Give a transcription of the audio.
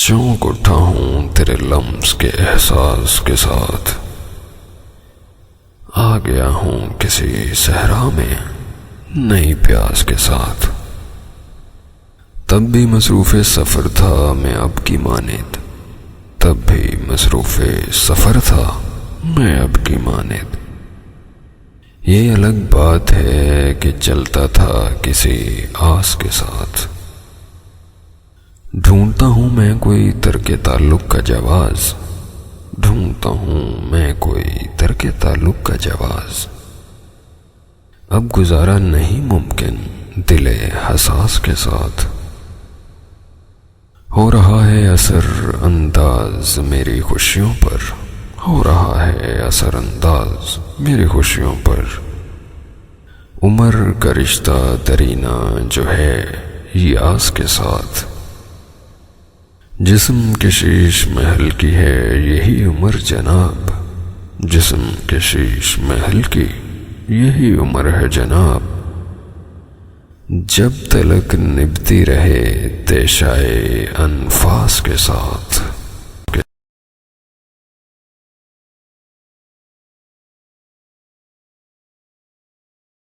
چونک اٹھا ہوں تیرے لمس کے احساس کے ساتھ، آ گیا ہوں کسی صحرا میں نئی پیاس کے ساتھ۔ تب بھی مصروف سفر تھا میں اب کی مانند، تب بھی مصروف سفر تھا میں اب کی مانند۔ یہ الگ بات ہے کہ چلتا تھا کسی آس کے ساتھ۔ ڈھونڈتا ہوں میں کوئی ترک تعلق کا جواز، ڈھونڈتا ہوں میں کوئی ترک تعلق کا جواز۔ اب گزارا نہیں ممکن دل حساس کے ساتھ۔ ہو رہا ہے اثر انداز میری خوشیوں پر، ہو رہا ہے اثر انداز میری خوشیوں پر۔ عمر کا رشتہ درینا جو ہے یاس کے ساتھ۔ جسم کے شیش محل کی ہے یہی عمر جناب، جسم کے شیش محل کی یہی عمر ہے جناب۔ جب تلک نبھتی رہے تیشائے انفاس کے ساتھ۔